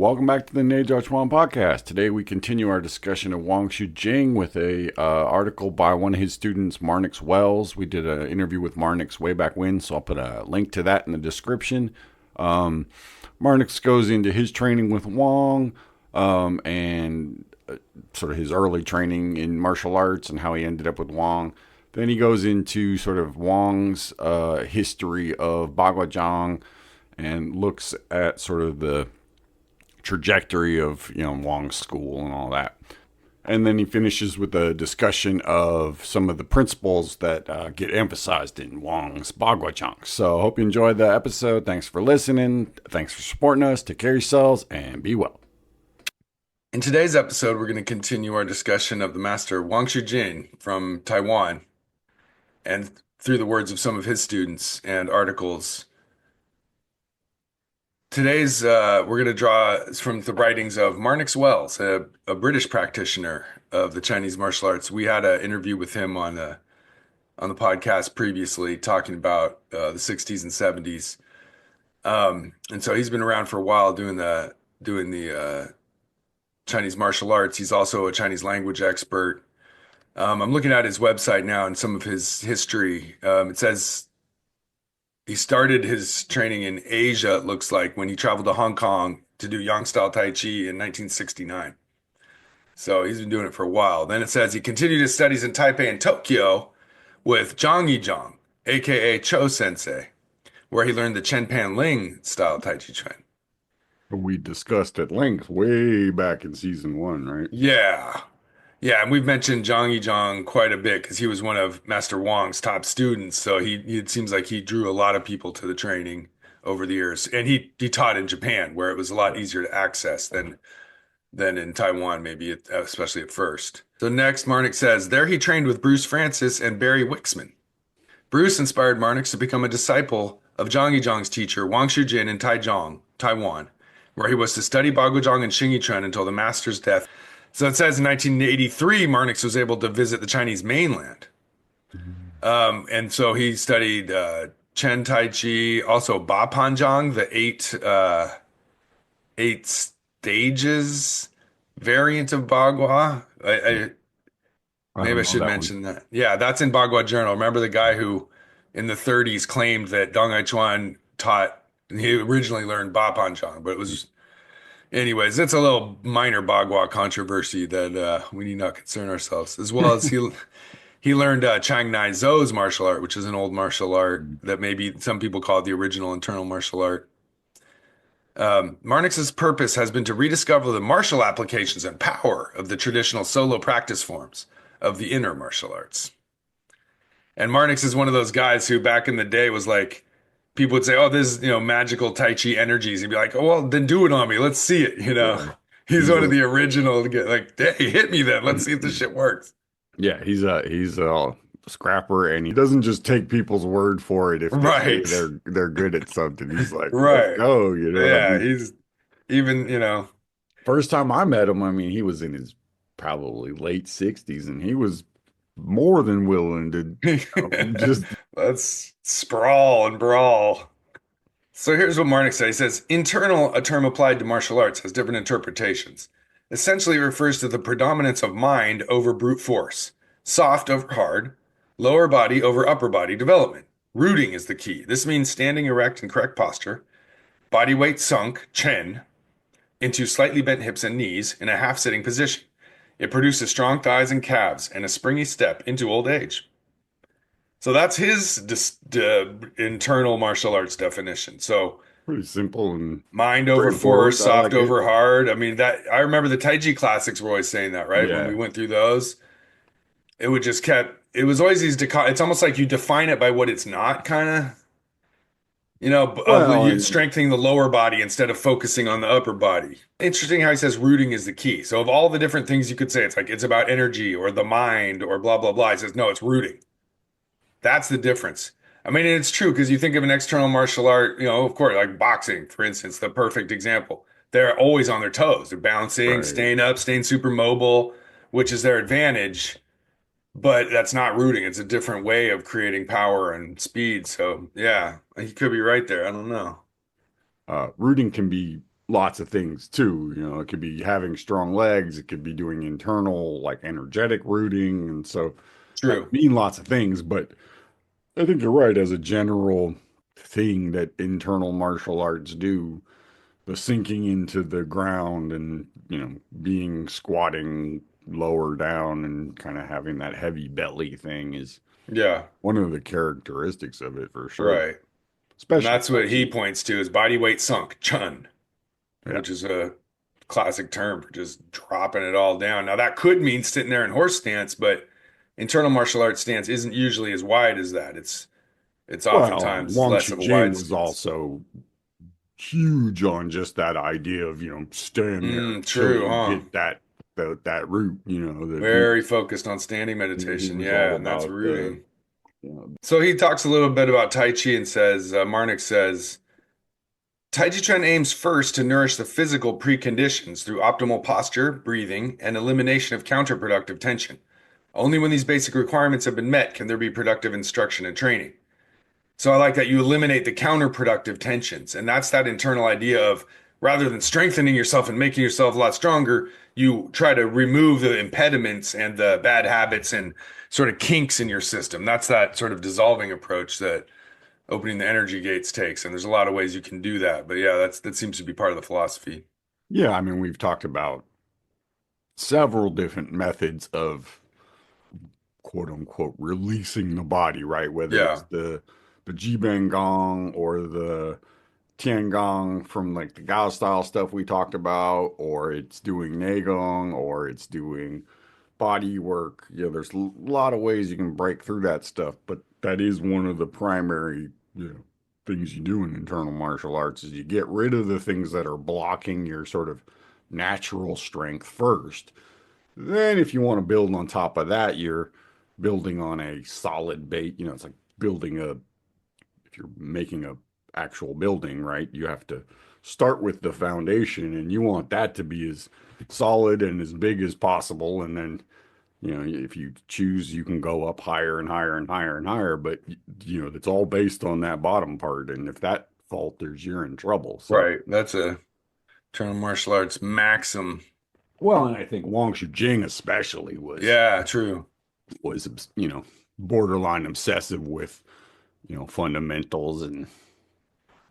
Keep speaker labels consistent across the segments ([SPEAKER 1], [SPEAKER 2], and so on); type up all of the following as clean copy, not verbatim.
[SPEAKER 1] Welcome back to the Chuan podcast. Today we continue our discussion of Wang Shu Jin with a article by one of his students, Marnix Wells. We did an interview with Marnix way back when, so I'll put a link to that in the description. Marnix goes into his training with Wang and sort of his early training in martial arts and how he ended up with Wang. Then he goes into sort of Wang's history of Bagua and looks at sort of the trajectory of Wang's school and all that. And then he finishes with a discussion of some of the principles that get emphasized in Wang's Bagua. So hope you enjoyed the episode. Thanks for listening. Thanks for supporting us. Take care of yourselves and be well.
[SPEAKER 2] In today's episode, we're going to continue our discussion of the master Wang Shu Jin from Taiwan, and through the words of some of his students and articles. We're going to draw from the writings of Marnix Wells, a British practitioner of the Chinese martial arts. We had an interview with him on the podcast previously, talking about the 60s and 70s. And so he's been around for a while doing the Chinese martial arts. He's also a Chinese language expert. I'm looking at his website now and some of his history. It says he started his training in Asia, it looks like, when he traveled to Hong Kong to do Yang style Tai Chi in 1969. So he's been doing it for a while. Then it says he continued his studies in Taipei and Tokyo with Zhang Yizhang, aka Cho Sensei, where he learned the Chen Pan Ling style Tai Chi Chuan.
[SPEAKER 1] We discussed at length way back in season 1, right?
[SPEAKER 2] Yeah. Yeah, and we've mentioned Zhang Yizhang quite a bit because he was one of Master Wang's top students. So it seems like he drew a lot of people to the training over the years. And he taught in Japan, where it was a lot easier to access than in Taiwan, maybe, especially at first. So next, Marnix says, there he trained with Bruce Francis and Barry Wixman. Bruce inspired Marnix to become a disciple of Zhang Yizhang's teacher, Wang Shu Jin, in Taiwan, where he was to study Bagua and Xingyi Chuan until the master's death. So it says in 1983, Marnix was able to visit the Chinese mainland. And so he studied Chen Tai Chi, also Ba Panjang, the eight stages variant of Bagua. Maybe I
[SPEAKER 1] don't know
[SPEAKER 2] should
[SPEAKER 1] that one.
[SPEAKER 2] mention that. Yeah, that's in Bagua Journal. Remember the guy who in the 30s claimed that Dong Hai Chuan he originally learned Ba Panjang, but it was. Anyways, it's a little minor Bagua controversy that we need not concern ourselves. As well as he learned Chang Nai Zhou's martial art, which is an old martial art that maybe some people call it the original internal martial art. Marnix's purpose has been to rediscover the martial applications and power of the traditional solo practice forms of the inner martial arts. And Marnix is one of those guys who back in the day was like, people would say, "Oh, this is magical Tai Chi energies." He'd be like, "Oh, well, then do it on me. Let's see it."
[SPEAKER 1] Yeah.
[SPEAKER 2] He's
[SPEAKER 1] He's
[SPEAKER 2] one of
[SPEAKER 1] a
[SPEAKER 2] the original to get like, "Hey, hit me then. Let's see if this shit works."
[SPEAKER 1] yeah, he's a scrapper, and he doesn't just take people's word for it if they say
[SPEAKER 2] Right,
[SPEAKER 1] they're good at something. He's like, let's
[SPEAKER 2] right.
[SPEAKER 1] go, you know what I
[SPEAKER 2] Yeah,
[SPEAKER 1] mean?
[SPEAKER 2] he's even.
[SPEAKER 1] First time I met him, I mean, he was in his probably late 60s, and he was more than willing to just
[SPEAKER 2] Let's sprawl and brawl. So here's what Marnix said. He says, internal, a term applied to martial arts, has different interpretations. Essentially, it refers to the predominance of mind over brute force, soft over hard, lower body over upper body development. Rooting is the key. This means standing erect in correct posture, body weight sunk, chin, into slightly bent hips and knees in a half-sitting position. It produces strong thighs and calves and a springy step into old age. So that's his internal martial arts definition. So
[SPEAKER 1] pretty simple and
[SPEAKER 2] mind over force,
[SPEAKER 1] straightforward. I
[SPEAKER 2] soft
[SPEAKER 1] like it.
[SPEAKER 2] over hard. I mean, that I remember the Tai Chi classics were always saying that, right? When we
[SPEAKER 1] Yeah.
[SPEAKER 2] went through those, it was always these, it's almost like you define it by what it's not, kind of, of
[SPEAKER 1] Well,
[SPEAKER 2] you
[SPEAKER 1] and
[SPEAKER 2] strengthening the lower body instead of focusing on the upper body. Interesting how he says rooting is the key. So of all the different things you could say, it's like it's about energy or the mind or blah, blah, blah. He says, no, it's rooting. That's the difference. I mean, it's true because you think of an external martial art, of course, like boxing, for instance, the perfect example. They're always on their toes. They're bouncing,
[SPEAKER 1] right.
[SPEAKER 2] staying up, staying super mobile, which is their advantage. But that's not rooting. It's a different way of creating power and speed. So, yeah, he could be right there. I don't know.
[SPEAKER 1] Rooting can be lots of things too. You know, it could be having strong legs, it could be doing internal like energetic rooting, and so that
[SPEAKER 2] True.
[SPEAKER 1] could mean lots of things. But I think you're right as a general thing that internal martial arts do, the sinking into the ground and, being squatting lower down and kind of having that heavy belly thing is
[SPEAKER 2] Yeah,
[SPEAKER 1] one of the characteristics of it for sure.
[SPEAKER 2] right. And
[SPEAKER 1] Especially
[SPEAKER 2] that's what he
[SPEAKER 1] touching.
[SPEAKER 2] points to as body weight sunk, chun,
[SPEAKER 1] Yeah.
[SPEAKER 2] which is a classic term for just dropping it all down. Now that could mean sitting there in horse stance, but internal martial arts stance isn't usually as wide as that. It's
[SPEAKER 1] Well,
[SPEAKER 2] oftentimes
[SPEAKER 1] Wang
[SPEAKER 2] less
[SPEAKER 1] Shu
[SPEAKER 2] of a
[SPEAKER 1] Jin
[SPEAKER 2] wide
[SPEAKER 1] was
[SPEAKER 2] stance.
[SPEAKER 1] also huge on just that idea of, stand there until
[SPEAKER 2] True,
[SPEAKER 1] you
[SPEAKER 2] huh?
[SPEAKER 1] get that root, that
[SPEAKER 2] Very focused on standing
[SPEAKER 1] he
[SPEAKER 2] meditation.
[SPEAKER 1] was all
[SPEAKER 2] Yeah, and that's
[SPEAKER 1] about the,
[SPEAKER 2] rooting. So he talks a little bit about Tai Chi and says, Marnix says, Tai Chi Chuan aims first to nourish the physical preconditions through optimal posture, breathing, and elimination of counterproductive tension. Only when these basic requirements have been met can there be productive instruction and training. So I like that you eliminate the counterproductive tensions. And that's that internal idea of rather than strengthening yourself and making yourself a lot stronger, you try to remove the impediments and the bad habits and sort of kinks in your system. That's that sort of dissolving approach that opening the energy gates takes. And there's a lot of ways you can do that. But yeah, that seems to be part of the philosophy.
[SPEAKER 1] yeah, I mean, we've talked about several different methods of quote unquote releasing the body, right? Whether it's
[SPEAKER 2] Yeah.
[SPEAKER 1] the Jibang Gong or the Tiangong from like the Gao style stuff we talked about, or it's doing Neigong, or it's doing body work. There's a lot of ways you can break through that stuff, but that is one of the primary, things you do in internal martial arts is you get rid of the things that are blocking your sort of natural strength first. Then if you want to build on top of that, you're building on a solid base. It's like building if you're making a actual building, right? You have to start with the foundation and you want that to be as solid and as big as possible. And then, if you choose, you can go up higher and higher and higher and higher, but it's all based on that bottom part. And if that falters, you're in trouble. So,
[SPEAKER 2] Right. That's a internal martial arts maxim.
[SPEAKER 1] well, and I think Wang Shu Jing especially
[SPEAKER 2] Yeah, true.
[SPEAKER 1] was, borderline obsessive with, fundamentals. And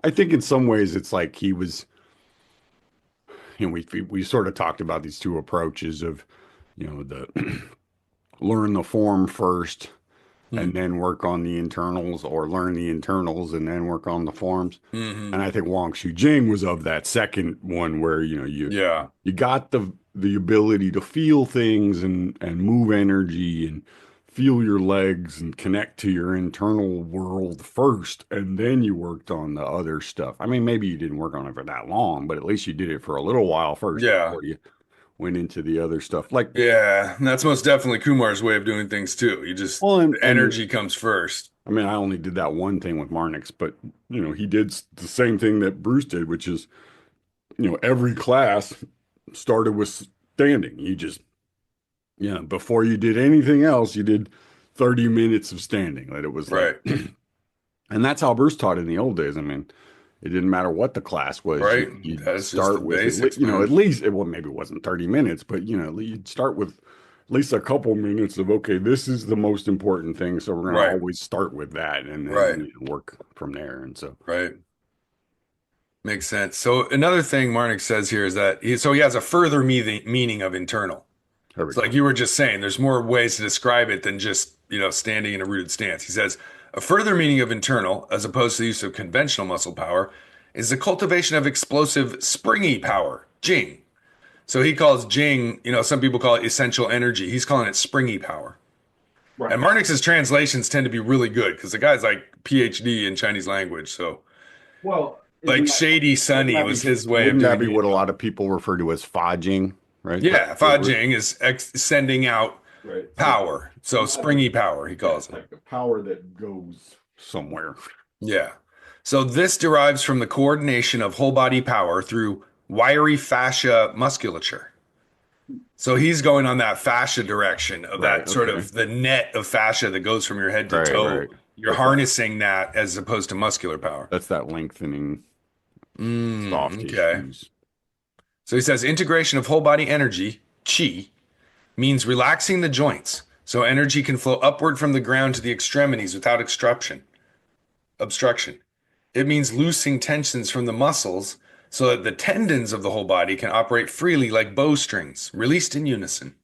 [SPEAKER 1] I think in some ways it's like he was, we sort of talked about these two approaches of, the learn the form first
[SPEAKER 2] Hmm.
[SPEAKER 1] and then work on the internals, or learn the internals and then work on the forms.
[SPEAKER 2] Hmm.
[SPEAKER 1] And I think Wang Shu Jing was of that second one where,
[SPEAKER 2] Yeah.
[SPEAKER 1] you got the ability to feel things and move energy and feel your legs and connect to your internal world first, and then you worked on the other stuff. I mean, maybe you didn't work on it for that long, but at least you did it for a little while first
[SPEAKER 2] Yeah.
[SPEAKER 1] before you went into the other stuff. Like,
[SPEAKER 2] Yeah, and that's most definitely Kumar's way of doing things too. You just
[SPEAKER 1] well,
[SPEAKER 2] the energy comes first.
[SPEAKER 1] I mean, I only did that one thing with Marnix, but he did the same thing that Bruce did, which is, every class started with standing. You just, before you did anything else, you did 30 minutes of standing. Like it was like,
[SPEAKER 2] Right.
[SPEAKER 1] and that's how Bruce taught in the old days. I mean, it didn't matter what the class was.
[SPEAKER 2] Right.
[SPEAKER 1] You'd
[SPEAKER 2] That's just the
[SPEAKER 1] start with,
[SPEAKER 2] basics,
[SPEAKER 1] at
[SPEAKER 2] man.
[SPEAKER 1] least, well, maybe it wasn't 30 minutes, but, you'd start with at least a couple minutes of, okay, this is the most important thing. So we're going to
[SPEAKER 2] Right.
[SPEAKER 1] always start with that and then,
[SPEAKER 2] Right.
[SPEAKER 1] work from there. And so,
[SPEAKER 2] Right. Makes sense. So another thing Marnik says here is that he has a further meaning of internal.
[SPEAKER 1] there we
[SPEAKER 2] It's like
[SPEAKER 1] go.
[SPEAKER 2] you were just saying, there's more ways to describe it than just, standing in a rooted stance. He says a further meaning of internal, as opposed to the use of conventional muscle power, is the cultivation of explosive, springy power, Jing. So he calls Jing, some people call it essential energy. He's calling it springy power.
[SPEAKER 1] Right.
[SPEAKER 2] And Marnix's translations tend to be really good because the guy's like PhD in Chinese language. So
[SPEAKER 1] Well,
[SPEAKER 2] like Shady
[SPEAKER 1] wouldn't
[SPEAKER 2] Sunny
[SPEAKER 1] that
[SPEAKER 2] was his way of
[SPEAKER 1] wouldn't that
[SPEAKER 2] doing
[SPEAKER 1] be
[SPEAKER 2] it.
[SPEAKER 1] what a lot of people refer to as fudging, right?
[SPEAKER 2] Yeah, Fa Jing is sending out
[SPEAKER 1] Right.
[SPEAKER 2] power. So springy power, he
[SPEAKER 1] Yeah,
[SPEAKER 2] calls
[SPEAKER 1] it's
[SPEAKER 2] it.
[SPEAKER 1] like the power that goes somewhere.
[SPEAKER 2] Yeah. So this derives from the coordination of whole body power through wiry fascia musculature. So he's going on that fascia direction of
[SPEAKER 1] Right.
[SPEAKER 2] that sort
[SPEAKER 1] Okay.
[SPEAKER 2] of the net of fascia that goes from your head to
[SPEAKER 1] Right.
[SPEAKER 2] toe.
[SPEAKER 1] Right.
[SPEAKER 2] You're
[SPEAKER 1] That's that.
[SPEAKER 2] harnessing that as opposed to muscular power.
[SPEAKER 1] That's that lengthening soft
[SPEAKER 2] Okay.
[SPEAKER 1] tissues.
[SPEAKER 2] So he says integration of whole body energy, chi, means relaxing the joints so energy can flow upward from the ground to the extremities without obstruction. It means loosing tensions from the muscles so that the tendons of the whole body can operate freely like bowstrings, released in unison.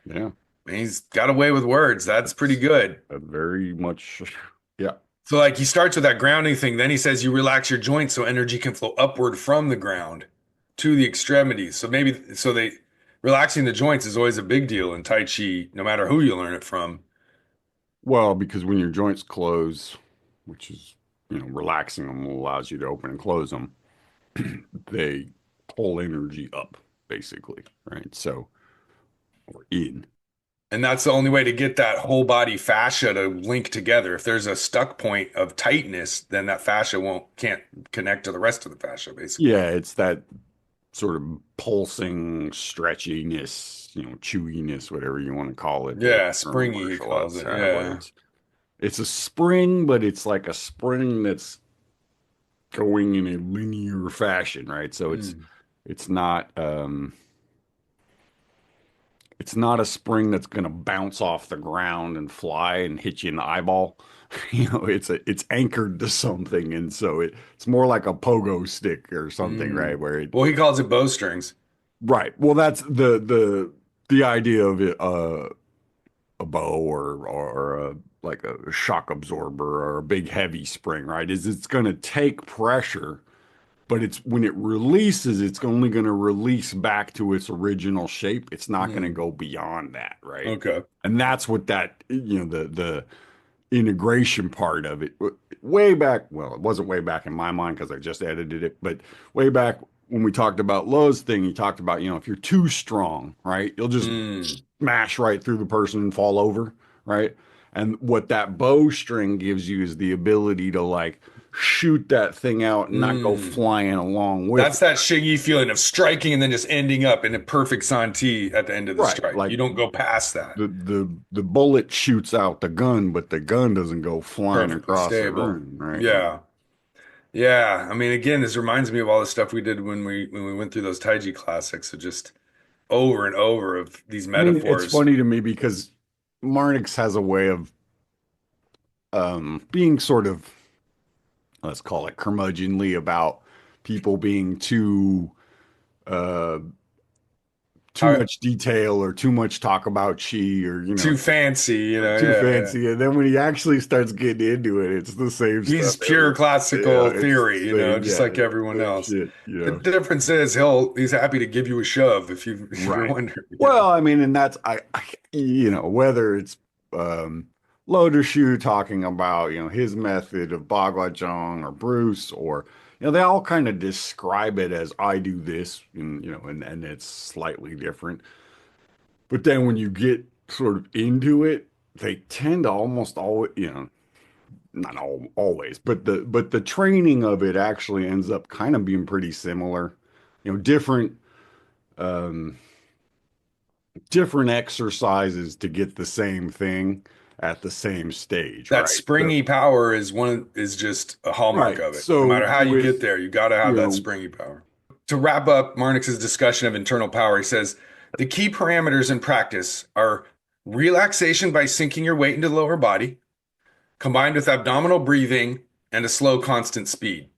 [SPEAKER 1] Yeah,
[SPEAKER 2] And he's got away with words. That's pretty
[SPEAKER 1] that's
[SPEAKER 2] good.
[SPEAKER 1] very much. Yeah.
[SPEAKER 2] So, like, he starts with that grounding thing. Then he says you relax your joints so energy can flow upward from the ground to the extremities. So maybe, so they relaxing the joints is always a big deal in Tai Chi, no matter who you learn it from.
[SPEAKER 1] Well, because when your joints close, which is, relaxing them allows you to open and close them, they pull energy up, basically, right? So, or in.
[SPEAKER 2] And that's the only way to get that whole body fascia to link together. If there's a stuck point of tightness, then that fascia can't connect to the rest of the fascia, basically.
[SPEAKER 1] Yeah, it's that sort of pulsing stretchiness, chewiness, whatever you want to call it, that
[SPEAKER 2] Yeah,
[SPEAKER 1] internal
[SPEAKER 2] springy, he
[SPEAKER 1] martial
[SPEAKER 2] calls
[SPEAKER 1] arts
[SPEAKER 2] it.
[SPEAKER 1] have, where
[SPEAKER 2] Yeah.
[SPEAKER 1] it's a spring, but it's like a spring that's going in a linear fashion, right? So
[SPEAKER 2] Mm.
[SPEAKER 1] it's not it's not a spring that's going to bounce off the ground and fly and hit you in the eyeball. It's anchored to something, and so it's more like a pogo stick or something, right?
[SPEAKER 2] Mm.
[SPEAKER 1] Where it
[SPEAKER 2] Well, he calls it bowstrings.
[SPEAKER 1] right. Well, that's the idea of it, a bow or a like a shock absorber or a big heavy spring, right? Is it's going to take pressure, but it's when it releases, it's only going to release back to its original shape. It's not going to
[SPEAKER 2] Mm.
[SPEAKER 1] go beyond that, right?
[SPEAKER 2] Okay.
[SPEAKER 1] And that's what that, the integration part of it, way back, well, it wasn't way back in my mind because I just edited it, but way back when we talked about Lowe's thing, he talked about, if you're too strong, right, you'll just
[SPEAKER 2] Mm.
[SPEAKER 1] smash right through the person and fall over, right? And what that bowstring gives you is the ability to like shoot that thing out and not go
[SPEAKER 2] Mm.
[SPEAKER 1] flying along with
[SPEAKER 2] That's
[SPEAKER 1] it.
[SPEAKER 2] that shiggy feeling of striking and then just ending up in a perfect sante at the end of the
[SPEAKER 1] Right.
[SPEAKER 2] strike.
[SPEAKER 1] Like
[SPEAKER 2] You don't go past that.
[SPEAKER 1] the bullet shoots out the gun, but the gun doesn't go flying
[SPEAKER 2] Perfectly
[SPEAKER 1] across the
[SPEAKER 2] stable.
[SPEAKER 1] room, right?
[SPEAKER 2] Yeah. Yeah. I mean, again, this reminds me of all the stuff we did when we went through those Taiji classics. So just over and over of these
[SPEAKER 1] I mean, it's
[SPEAKER 2] metaphors.
[SPEAKER 1] funny to me because Marnix has a way of being sort of, let's call it curmudgeonly about people being uh, too
[SPEAKER 2] Uh,
[SPEAKER 1] much detail or too much talk about chi or
[SPEAKER 2] Too fancy,
[SPEAKER 1] too
[SPEAKER 2] yeah, yeah.
[SPEAKER 1] fancy. And then when he actually starts getting into it, it's the same stuff
[SPEAKER 2] He's pure classical
[SPEAKER 1] it's
[SPEAKER 2] theory,
[SPEAKER 1] the same,
[SPEAKER 2] just
[SPEAKER 1] yeah,
[SPEAKER 2] like
[SPEAKER 1] it's
[SPEAKER 2] everyone
[SPEAKER 1] the same
[SPEAKER 2] else.
[SPEAKER 1] shit,
[SPEAKER 2] The difference is he's happy to give you a shove if you if you're
[SPEAKER 1] Right.
[SPEAKER 2] wondering.
[SPEAKER 1] Well, I mean, and that's whether it's um Loader Shoe talking about, his method of Bagua or Bruce, or they all kind of describe it as I do this, and it's slightly different. But then when you get sort of into it, they tend to almost always, not always, but the training of it actually ends up kind of being pretty similar. Different um different exercises to get the same thing at the same stage,
[SPEAKER 2] That
[SPEAKER 1] right? So,
[SPEAKER 2] springy power is just a hallmark
[SPEAKER 1] right.
[SPEAKER 2] of it. No
[SPEAKER 1] So
[SPEAKER 2] matter how you get
[SPEAKER 1] with,
[SPEAKER 2] there, you got to
[SPEAKER 1] you
[SPEAKER 2] have that
[SPEAKER 1] know,
[SPEAKER 2] springy power. To wrap up Marnix's discussion of internal power, he says the key parameters in practice are relaxation by sinking your weight into the lower body, combined with abdominal breathing and a slow, constant speed.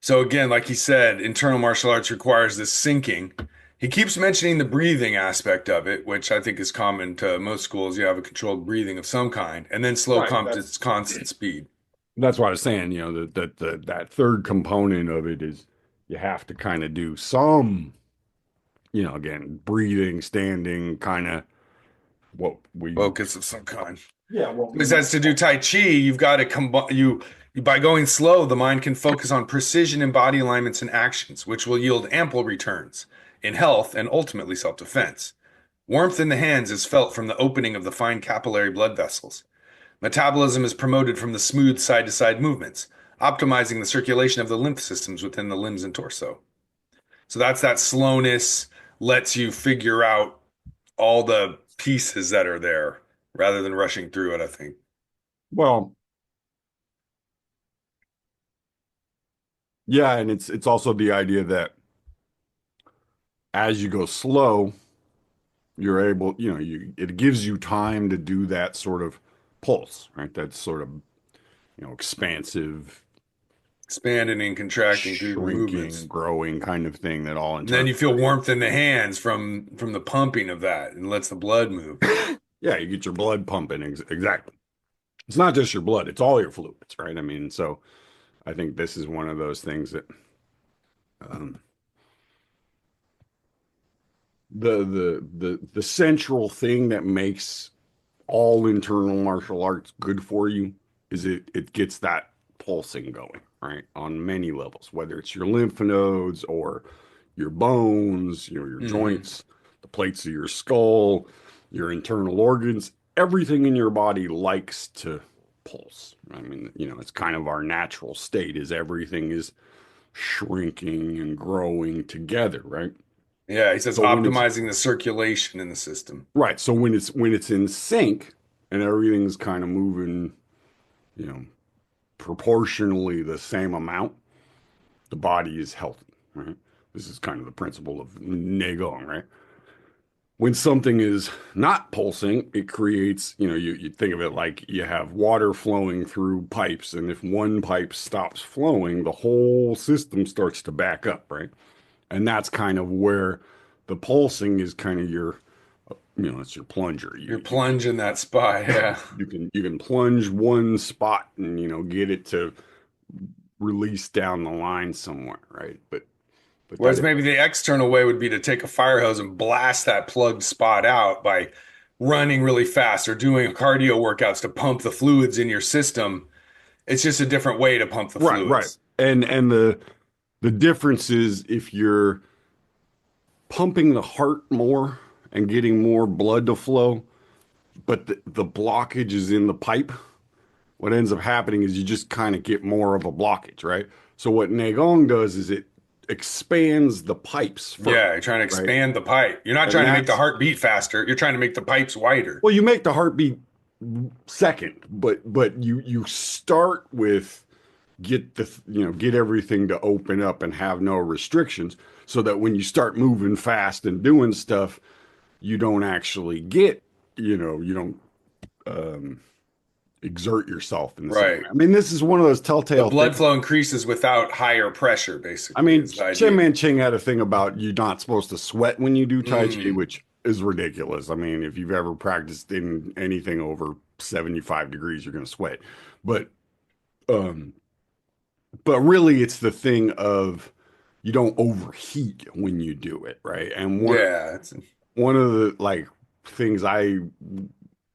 [SPEAKER 2] So again, like he said, internal martial arts requires this sinking. He keeps mentioning the breathing aspect of it, which I think is common to most schools. You have a controlled breathing of some kind, and then slow,
[SPEAKER 1] right.
[SPEAKER 2] constant speed.
[SPEAKER 1] That's what I was saying, that third component of it is you have to kind of do some, again, breathing, standing, kind of what we,
[SPEAKER 2] Focus of some kind.
[SPEAKER 1] yeah, what
[SPEAKER 2] He
[SPEAKER 1] we,
[SPEAKER 2] says to do Tai Chi, you've got to combine by going slow, the mind can focus on precision in body alignments and actions, which will yield ample returns in health and ultimately self-defense. Warmth in the hands is felt from the opening of the fine capillary blood vessels. Metabolism is promoted from the smooth side-to-side movements, optimizing the circulation of the lymph systems within the limbs and torso. So that's that slowness lets you figure out all the pieces that are there rather than rushing through it, I think.
[SPEAKER 1] well, Yeah, and it's also the idea that as you go slow, you're able, it gives you time to do that sort of pulse, right? That sort of, expansive,
[SPEAKER 2] Expanding and contracting through the
[SPEAKER 1] shrinking,
[SPEAKER 2] movements.
[SPEAKER 1] growing kind of thing that all in
[SPEAKER 2] And then
[SPEAKER 1] turn.
[SPEAKER 2] you feel warmth in the hands from the pumping of that and lets the blood move.
[SPEAKER 1] Yeah, you get your blood pumping. Exactly. It's not just your blood, it's all your fluids, right? I mean, so I think this is one of those things that um, the central thing that makes all internal martial arts good for you is it gets that pulsing going, right? On many levels, whether it's your lymph nodes or your bones, your
[SPEAKER 2] Hmm.
[SPEAKER 1] joints, the plates of your skull, your internal organs, everything in your body likes to pulse. I mean, it's kind of our natural state is everything is shrinking and growing together, right?
[SPEAKER 2] Yeah, he says
[SPEAKER 1] So when it's
[SPEAKER 2] optimizing the circulation in the system.
[SPEAKER 1] right, so when it's in sync and everything's kind of moving, you know, proportionally the same amount, the body is healthy, right? This is kind of the principle of Negong, right? When something is not pulsing, it creates, you think of it like you have water flowing through pipes, and if one pipe stops flowing, the whole system starts to back up, right? And that's kind of where the pulsing is kind of your, it's your plunger.
[SPEAKER 2] You're
[SPEAKER 1] You can
[SPEAKER 2] plunging that spot, yeah.
[SPEAKER 1] you can plunge one spot and get it to release down the line somewhere, right? But
[SPEAKER 2] Whereas
[SPEAKER 1] that
[SPEAKER 2] maybe the external way would be to take a fire hose and blast that plugged spot out by running really fast or doing cardio workouts to pump the fluids in your system. It's just a different way to pump the
[SPEAKER 1] right.
[SPEAKER 2] fluids.
[SPEAKER 1] And the difference is if you're pumping the heart more and getting more blood to flow, but the blockage is in the pipe, what ends up happening is you just kind of get more of a blockage, right? So what Negong does is it expands the pipes first,
[SPEAKER 2] Yeah, you're trying to
[SPEAKER 1] right?
[SPEAKER 2] expand the pipe. You're not
[SPEAKER 1] And
[SPEAKER 2] trying to make the
[SPEAKER 1] that's
[SPEAKER 2] heart beat faster. You're trying to make the pipes wider.
[SPEAKER 1] well, you make the heartbeat second, but you start with get everything to open up and have no restrictions so that when you start moving fast and doing stuff, you don't actually get, you don't um, exert yourself in the same way.
[SPEAKER 2] Right.
[SPEAKER 1] I mean, this is one of those
[SPEAKER 2] The
[SPEAKER 1] telltale
[SPEAKER 2] blood
[SPEAKER 1] things.
[SPEAKER 2] flow increases without higher pressure,
[SPEAKER 1] I
[SPEAKER 2] basically,
[SPEAKER 1] mean,
[SPEAKER 2] is the
[SPEAKER 1] Chen
[SPEAKER 2] idea.
[SPEAKER 1] Man Ching had a thing about you're not supposed to sweat when you do Tai Chi,
[SPEAKER 2] Mm.
[SPEAKER 1] which is ridiculous. I mean, if you've ever practiced in anything over 75 degrees, you're going to sweat. But, um, but really, it's the thing of you don't overheat when you do it, right? And
[SPEAKER 2] Yeah.
[SPEAKER 1] one of the like things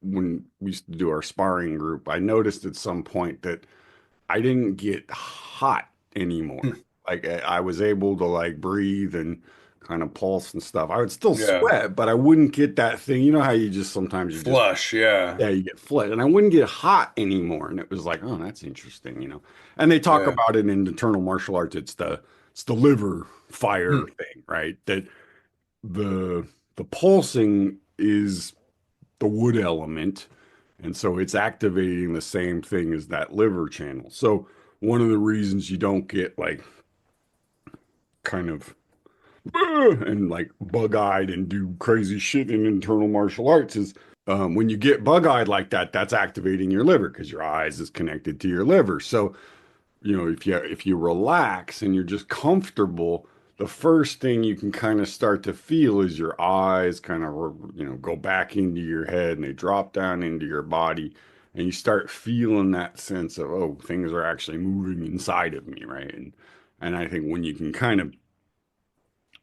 [SPEAKER 1] when we used to do our sparring group, I noticed at some point that I didn't get hot anymore. Like I was able to like breathe and kind of pulse and stuff. I would still
[SPEAKER 2] Yeah.
[SPEAKER 1] sweat, but I wouldn't get that thing. You know how you just sometimes you just
[SPEAKER 2] Flush. Yeah.
[SPEAKER 1] yeah, you get flat, and I wouldn't get hot anymore. And it was like, oh, that's interesting. And they talk
[SPEAKER 2] Yeah.
[SPEAKER 1] about it in internal martial arts. It's the liver fire
[SPEAKER 2] Hmm.
[SPEAKER 1] thing, right? That the the pulsing is the wood element, and so it's activating the same thing as that liver channel. So one of the reasons you don't get like kind of and like bug-eyed and do crazy shit in internal martial arts is when you get bug-eyed like that, that's activating your liver because your eyes is connected to your liver. So if you relax and you're just comfortable, the first thing you can kind of start to feel is your eyes kind of go back into your head and they drop down into your body, and you start feeling that sense of, oh, things are actually moving inside of me, right? And I think when you can kind of,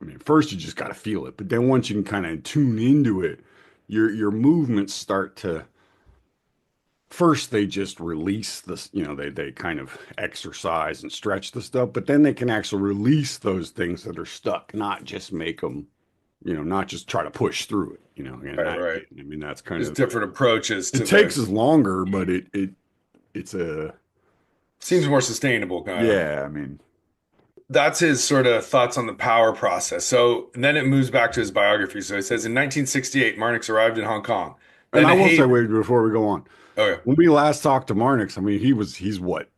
[SPEAKER 1] I mean, first you just got to feel it, but then once you can kind of tune into it, your movements start to, first they just release this, they kind of exercise and stretch the stuff, but then they can actually release those things that are stuck, not just make them, not just try to push through it, and
[SPEAKER 2] Right. Right.
[SPEAKER 1] I mean, that's kind
[SPEAKER 2] Just
[SPEAKER 1] of,
[SPEAKER 2] different approaches
[SPEAKER 1] it
[SPEAKER 2] to
[SPEAKER 1] takes
[SPEAKER 2] the
[SPEAKER 1] us longer, but it's a,
[SPEAKER 2] seems more sustainable, kind of.
[SPEAKER 1] yeah, I mean,
[SPEAKER 2] That's his sort of thoughts on the power process. So and then it moves back to his biography. So it says in 1968, Marnix arrived in Hong Kong.
[SPEAKER 1] and
[SPEAKER 2] Then
[SPEAKER 1] I
[SPEAKER 2] a
[SPEAKER 1] will say,
[SPEAKER 2] hate.
[SPEAKER 1] wait, before we go on,
[SPEAKER 2] Okay.
[SPEAKER 1] when we last talked to Marnix, I mean, he's what,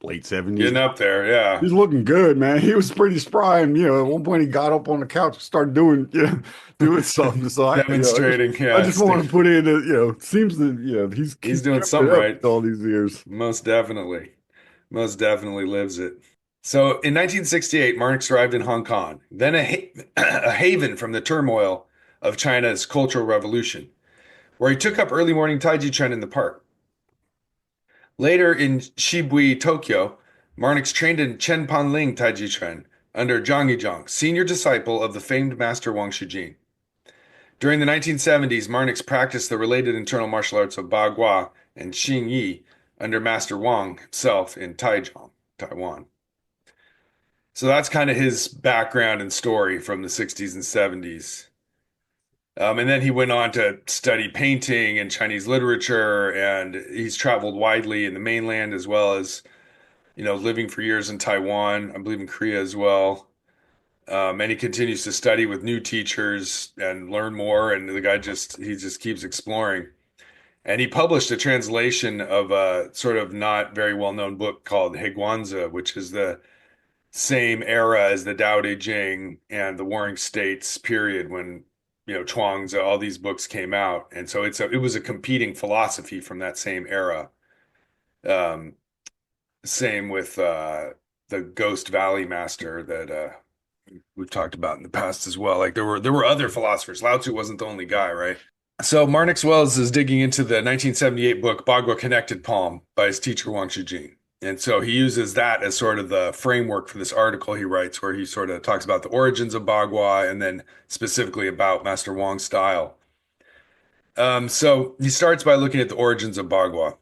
[SPEAKER 1] late 70s.
[SPEAKER 2] Getting up there, yeah.
[SPEAKER 1] He's looking good, man. He was pretty spry, and at one point he got up on the couch and started doing, doing something. So
[SPEAKER 2] Demonstrating,
[SPEAKER 1] I
[SPEAKER 2] yeah.
[SPEAKER 1] just want to put in that, it seems that,
[SPEAKER 2] He's
[SPEAKER 1] he's
[SPEAKER 2] doing
[SPEAKER 1] kept it
[SPEAKER 2] something
[SPEAKER 1] up
[SPEAKER 2] right.
[SPEAKER 1] all these years.
[SPEAKER 2] Most definitely. Most definitely lives it. So in 1968, Marnix arrived in Hong Kong, then a haven from the turmoil of China's Cultural Revolution, where he took up early morning Taiji Chuan in the park. Later in Shibui, Tokyo, Marnix trained in Chen Panling Taiji Chuan under Zhang Yizhang, senior disciple of the famed master Wang Shu Jin. During the 1970s, Marnix practiced the related internal martial arts of Bagua and Xingyi under Master Wang himself in Taichung, Taiwan. So that's kind of his background and story from the 60s and 70s. And then he went on to study painting and Chinese literature, and he's traveled widely in the mainland as well as, living for years in Taiwan, I believe in Korea as well. And he continues to study with new teachers and learn more. And the guy he just keeps exploring. And he published a translation of a sort of not very well-known book called Heguanzi, which is the same era as the Tao Te Ching and the Warring States period when, Chuang's all these books came out. And so it was a competing philosophy from that same era. Um, Same with the Ghost Valley Master that we've talked about in the past as well. Like there were other philosophers. Lao Tzu wasn't the only guy, right? So Marnix Wells is digging into the 1978 book Bagua Connected Palm by his teacher Wang Shu Jin. And so he uses that as sort of the framework for this article he writes, where he sort of talks about the origins of Bagua and then specifically about Master Wang's style. So he starts by looking at the origins of Bagua.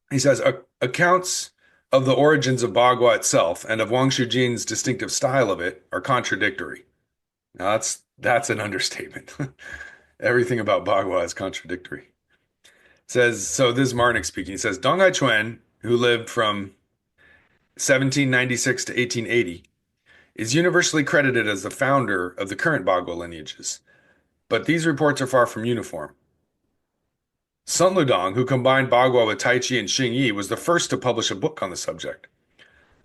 [SPEAKER 2] He says accounts of the origins of Bagua itself and of Wang Shu Jin's distinctive style of it are contradictory. Now that's an understatement. Everything about Bagua is contradictory. Says, so this is Marnix speaking. He says, Donghai Chuan, who lived from 1796 to 1880, is universally credited as the founder of the current Bagua lineages, but these reports are far from uniform. Sun Ludong, who combined Bagua with Tai Chi and Xing Yi, was the first to publish a book on the subject.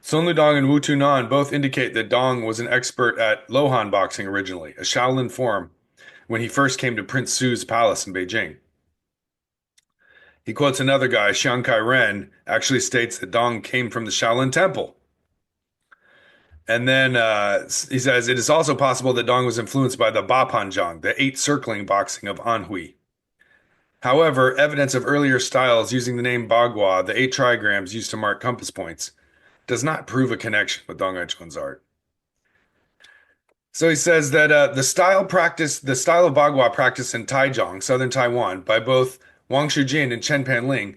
[SPEAKER 2] Sun Ludong and Wu Tunan both indicate that Dong was an expert at Lohan boxing originally, a Shaolin form, when he first came to Prince Su's palace in Beijing. He quotes another guy, Xiang Kai Ren, actually states that Dong came from the Shaolin Temple. And then he says it is also possible that Dong was influenced by the Ba Panjang, the eight circling boxing of Anhui. However, evidence of earlier styles using the name Bagua, the eight trigrams used to mark compass points, does not prove a connection with Dong Aichuan's art. So he says that the style of Bagua practiced in Taichung, southern Taiwan, by both Wang Shu Jin and Chen Panling,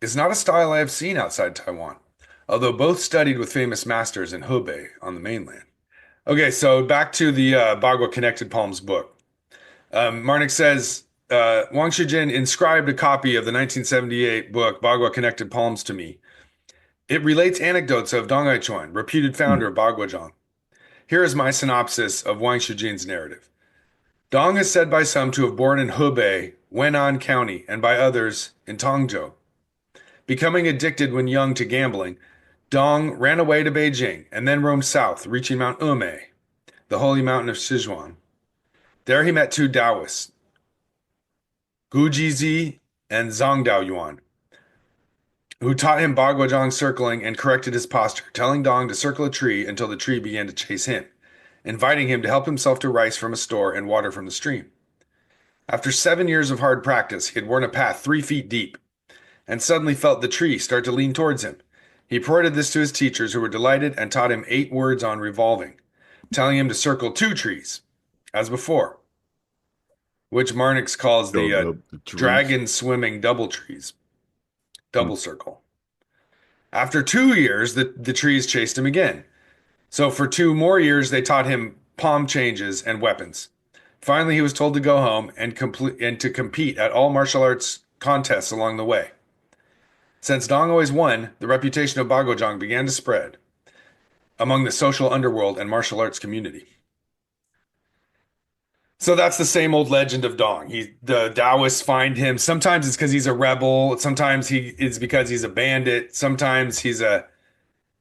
[SPEAKER 2] is not a style I have seen outside Taiwan, although both studied with famous masters in Hebei on the mainland. Okay, so back to the Bagua Connected Palms book. Marnix says, Wang Shu Jin inscribed a copy of the 1978 book Bagua Connected Palms to me. It relates anecdotes of Dong Aichuan, reputed founder of Baguazhang. Here is my synopsis of Wang Shu Jin's narrative. Dong is said by some to have born in Hebei, Wenan County, and by others in Tongzhou. Becoming addicted when young to gambling, Dong ran away to Beijing and then roamed south, reaching Mount Umei, the holy mountain of Sichuan. There he met two Taoists, Gu Jizi and Zhang Daoyuan, who taught him Baguazhang circling and corrected his posture, telling Dong to circle a tree until the tree began to chase him, inviting him to help himself to rice from a store and water from the stream. After 7 years of hard practice, he had worn a path 3 feet deep, and suddenly felt the tree start to lean towards him. He reported this to his teachers, who were delighted and taught him 8 words on revolving, telling him to circle 2 trees, as before, which Marnix calls the dragon swimming double trees, double circle. After 2 years, the trees chased him again. So for 2 more years, they taught him palm changes and weapons. Finally, he was told to go home and to compete at all martial arts contests along the way. Since Dong always won, the reputation of Baguazhang began to spread among the social underworld and martial arts community. So that's the same old legend of Dong. The Taoists find him. Sometimes it's because he's a rebel. Sometimes it's because he's a bandit. Sometimes he's a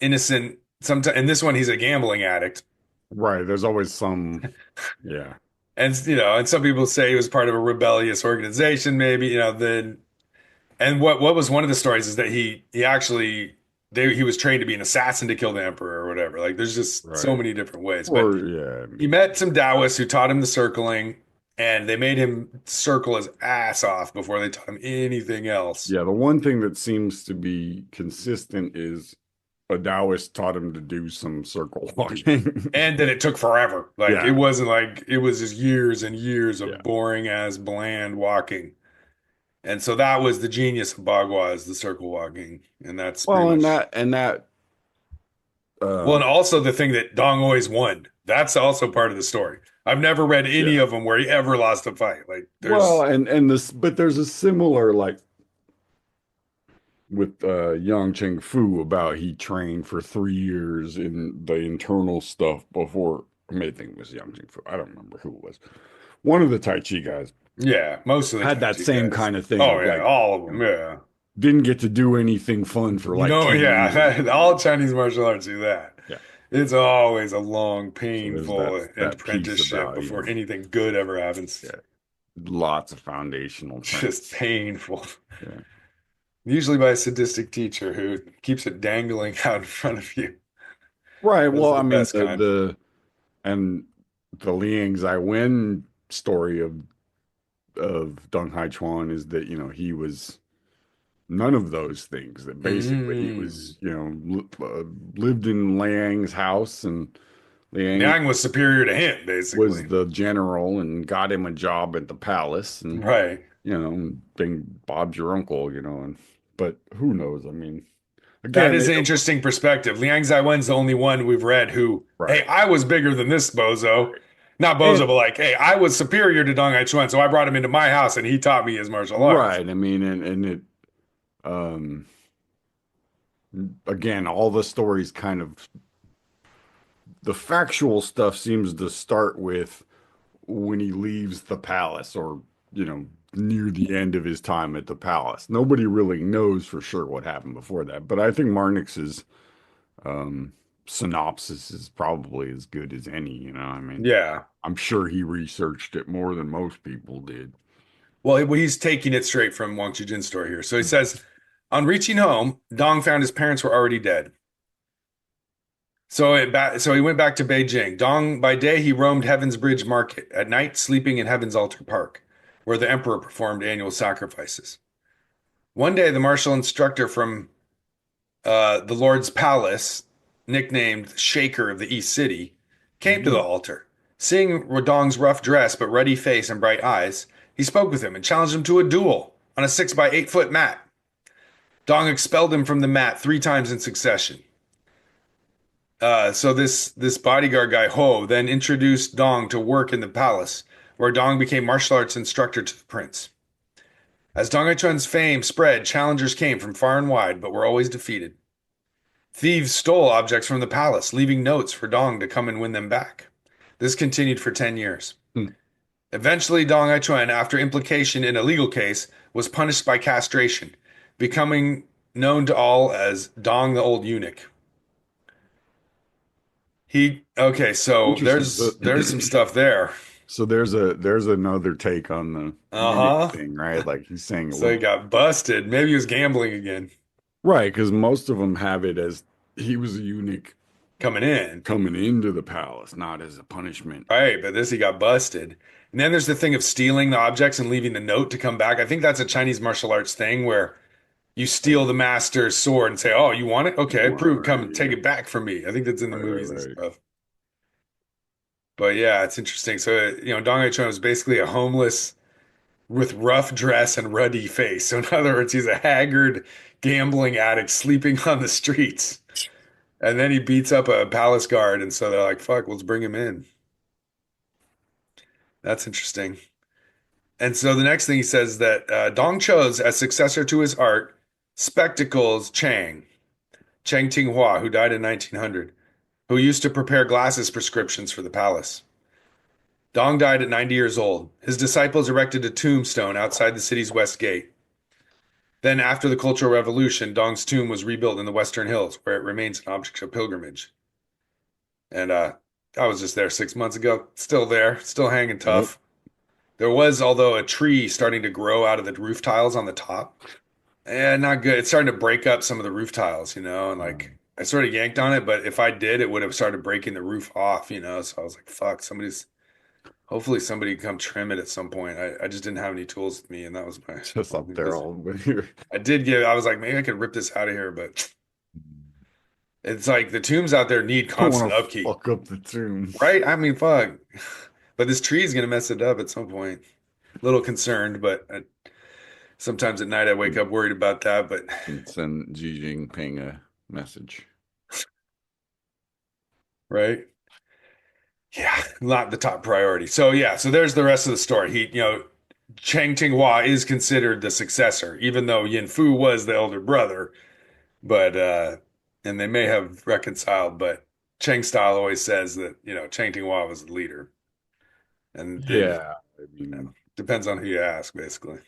[SPEAKER 2] innocent. Sometimes in this one, he's a gambling addict,
[SPEAKER 1] Right. There's always some, yeah,
[SPEAKER 2] and and some people say he was part of a rebellious organization, maybe. Then and what was one of the stories is that he actually he was trained to be an assassin to kill the emperor or whatever. Like there's just so
[SPEAKER 1] right.
[SPEAKER 2] many different ways. But
[SPEAKER 1] Or, yeah,
[SPEAKER 2] he met some Taoists who taught him the circling, and they made him circle his ass off before they taught him anything else.
[SPEAKER 1] yeah. The one thing that seems to be consistent is a Taoist taught him to do some circle walking.
[SPEAKER 2] And that it took forever. Like it
[SPEAKER 1] Yeah,
[SPEAKER 2] wasn't like it was just years and years
[SPEAKER 1] yeah.
[SPEAKER 2] of boring ass bland walking. And so that was the genius of Bagua is the circle walking. And that's pretty
[SPEAKER 1] Well, and
[SPEAKER 2] much
[SPEAKER 1] that,
[SPEAKER 2] well,
[SPEAKER 1] uh,
[SPEAKER 2] and also the thing that Dong always won. That's also part of the story. I've never read any
[SPEAKER 1] yeah.
[SPEAKER 2] of them where he ever lost a fight. Like
[SPEAKER 1] Well,
[SPEAKER 2] there's
[SPEAKER 1] and this, but there's a similar like with Yang Cheng Fu about he trained for 3 years in the internal stuff before. I may think it was Yang Cheng Fu. I don't remember who it was. One of the Tai Chi guys
[SPEAKER 2] yeah, most of the
[SPEAKER 1] had
[SPEAKER 2] Tai
[SPEAKER 1] that
[SPEAKER 2] Chi
[SPEAKER 1] same
[SPEAKER 2] guys.
[SPEAKER 1] kind of thing
[SPEAKER 2] Oh
[SPEAKER 1] of
[SPEAKER 2] yeah,
[SPEAKER 1] like,
[SPEAKER 2] all of
[SPEAKER 1] you
[SPEAKER 2] them.
[SPEAKER 1] know,
[SPEAKER 2] Yeah.
[SPEAKER 1] didn't get to do anything fun for like
[SPEAKER 2] No,
[SPEAKER 1] 10 years.
[SPEAKER 2] yeah. All Chinese martial arts do that.
[SPEAKER 1] Yeah.
[SPEAKER 2] It's always a long,
[SPEAKER 1] So there's that
[SPEAKER 2] painful
[SPEAKER 1] that piece
[SPEAKER 2] apprenticeship
[SPEAKER 1] about,
[SPEAKER 2] before anything good ever happens.
[SPEAKER 1] yeah, lots of foundational
[SPEAKER 2] Just
[SPEAKER 1] training.
[SPEAKER 2] painful.
[SPEAKER 1] Yeah.
[SPEAKER 2] Usually by a sadistic teacher who keeps it dangling out in front of you.
[SPEAKER 1] Right.
[SPEAKER 2] Those
[SPEAKER 1] Well,
[SPEAKER 2] are
[SPEAKER 1] I
[SPEAKER 2] the
[SPEAKER 1] mean
[SPEAKER 2] best kind.
[SPEAKER 1] and the Liang Zaiwen story of Deng Hai Chuan is that, he was none of those things. That basically he
[SPEAKER 2] Mm.
[SPEAKER 1] was, lived in Liang's house, and Liang
[SPEAKER 2] Yang was superior to him,
[SPEAKER 1] was
[SPEAKER 2] basically.
[SPEAKER 1] the general and got him a job at the palace, and
[SPEAKER 2] Right.
[SPEAKER 1] then Bob's your uncle, and but who knows? I mean,
[SPEAKER 2] That
[SPEAKER 1] again,
[SPEAKER 2] is an interesting perspective. Liang Zaiwen's the only one we've read who, hey,
[SPEAKER 1] right,
[SPEAKER 2] I was bigger than this bozo.
[SPEAKER 1] right,
[SPEAKER 2] Not
[SPEAKER 1] and
[SPEAKER 2] bozo, but like, hey, I was superior to Dong Hai Chuan, so I brought him into my house and he taught me his martial arts.
[SPEAKER 1] right. I mean, and it um again, all the stories kind of the factual stuff seems to start with when he leaves the palace or, near the end of his time at the palace. Nobody really knows for sure what happened before that, but I think Marnix's um, synopsis is probably as good as any. I mean,
[SPEAKER 2] Yeah.
[SPEAKER 1] I'm sure he researched it more than most people did.
[SPEAKER 2] Well, he's taking it straight from Wang Shu Jin's story here. So he says, on reaching home, Dong found his parents were already dead. So he went back to Beijing. Dong, by day, he roamed Heaven's Bridge Market. At night, sleeping in Heaven's Altar Park, where the emperor performed annual sacrifices. One day, the martial instructor from the Lord's Palace, nicknamed Shaker of the East City, came to the
[SPEAKER 1] Mhm.
[SPEAKER 2] altar. Seeing Dong's rough dress but ruddy face and bright eyes, he spoke with him and challenged him to a duel on a 6 by 8 foot mat. Dong expelled him from the mat 3 times in succession. So this bodyguard guy Ho then introduced Dong to work in the palace, where Dong became martial arts instructor to the prince. As Dong Aichun's fame spread, challengers came from far and wide, but were always defeated. Thieves stole objects from the palace, leaving notes for Dong to come and win them back. This continued for 10 years.
[SPEAKER 1] Hmm.
[SPEAKER 2] Eventually, Dong Aichun, after implication in a legal case, was punished by castration, becoming known to all as Dong the Old Eunuch. Okay, so
[SPEAKER 1] Interesting.
[SPEAKER 2] there's some stuff there.
[SPEAKER 1] So there's another take on the eunuch
[SPEAKER 2] Uh-huh.
[SPEAKER 1] thing, right? Like he's saying,
[SPEAKER 2] So he
[SPEAKER 1] well,
[SPEAKER 2] got busted. Maybe he was gambling again,
[SPEAKER 1] right, because most of them have it as he was a eunuch
[SPEAKER 2] coming in.
[SPEAKER 1] coming into the palace, not as a punishment.
[SPEAKER 2] Right, but this he got busted. And then there's the thing of stealing the objects and leaving the note to come back. I think that's a Chinese martial arts thing where you steal the master's sword and say, "Oh, you want it? Okay,
[SPEAKER 1] Right,
[SPEAKER 2] prove, come
[SPEAKER 1] right,
[SPEAKER 2] take
[SPEAKER 1] yeah.
[SPEAKER 2] it back from me." I think that's in the
[SPEAKER 1] Right,
[SPEAKER 2] movies and
[SPEAKER 1] right, right.
[SPEAKER 2] stuff. But yeah, it's interesting. So, Dong Hai Chun was basically a homeless with rough dress and ruddy face. So in other words, he's a haggard gambling addict sleeping on the streets. And then he beats up a palace guard, and so they're like, "Fuck, let's bring him in." That's interesting. And so the next thing he says that Dong chose as successor to his art spectacles Chang Tinghua, who died in 1900, who used to prepare glasses prescriptions for the palace. Dong died at 90 years old. His disciples erected a tombstone outside the city's west gate. Then, after the Cultural Revolution, Dong's tomb was rebuilt in the Western Hills, where it remains an object of pilgrimage. And I was just there 6 months ago. Still there, still hanging
[SPEAKER 1] Yep.
[SPEAKER 2] tough. There was, although, a tree starting to grow out of the roof tiles on the top. And not good. It's starting to break up some of the roof tiles, and like I sort of yanked on it, but if I did, it would have started breaking the roof off. So I was like, fuck, hopefully somebody can come trim it at some point. I just didn't have any tools with me, and that was my
[SPEAKER 1] Just
[SPEAKER 2] only
[SPEAKER 1] up
[SPEAKER 2] thing.
[SPEAKER 1] there
[SPEAKER 2] 'Cause
[SPEAKER 1] all weird.
[SPEAKER 2] I was like, maybe I could rip this out of here, but it's like the tombs out there need
[SPEAKER 1] Don't want
[SPEAKER 2] constant
[SPEAKER 1] to
[SPEAKER 2] upkeep,
[SPEAKER 1] fuck up the tomb.
[SPEAKER 2] right? I mean, fuck. But this tree is gonna mess it up at some point. A little concerned, but sometimes at night I wake up worried about that. But
[SPEAKER 1] And send Xi Jinping a message.
[SPEAKER 2] right. Yeah, not the top priority. So yeah, so there's the rest of the story. Chang Tinghua is considered the successor, even though Yin Fu was the elder brother. But and they may have reconciled, but Cheng Style always says that, Chang Tinghua was the leader. And
[SPEAKER 1] Yeah, I
[SPEAKER 2] you know,
[SPEAKER 1] mean,
[SPEAKER 2] depends on who you ask, basically.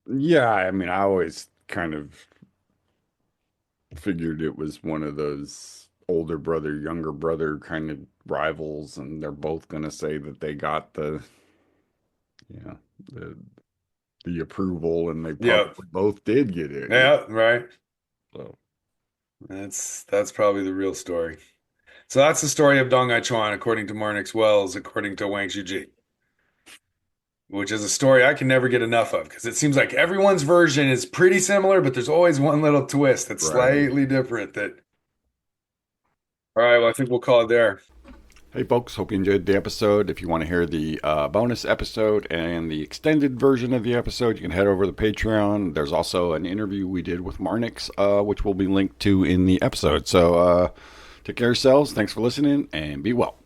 [SPEAKER 1] yeah, I mean, I always kind of figured it was one of those older brother, younger brother kind of rivals, and they're both gonna say that they got yeah, the the approval, and they
[SPEAKER 2] Yeah.
[SPEAKER 1] probably both did get it.
[SPEAKER 2] Yeah, right.
[SPEAKER 1] So
[SPEAKER 2] That's probably the real story. So that's the story of Dong Ai Chuan, according to Marnix Wells, according to Wang Shu Jin, which is a story I can never get enough of because it seems like everyone's version is pretty similar, but there's always one little twist that's
[SPEAKER 1] right.
[SPEAKER 2] slightly different. All right, well, I think we'll call it there.
[SPEAKER 1] Hey, folks, hope you enjoyed the episode. If you want to hear the bonus episode and the extended version of the episode, you can head over to Patreon. There's also an interview we did with Marnix, which will be linked to in the episode. So take care of yourselves. Thanks for listening, and be well.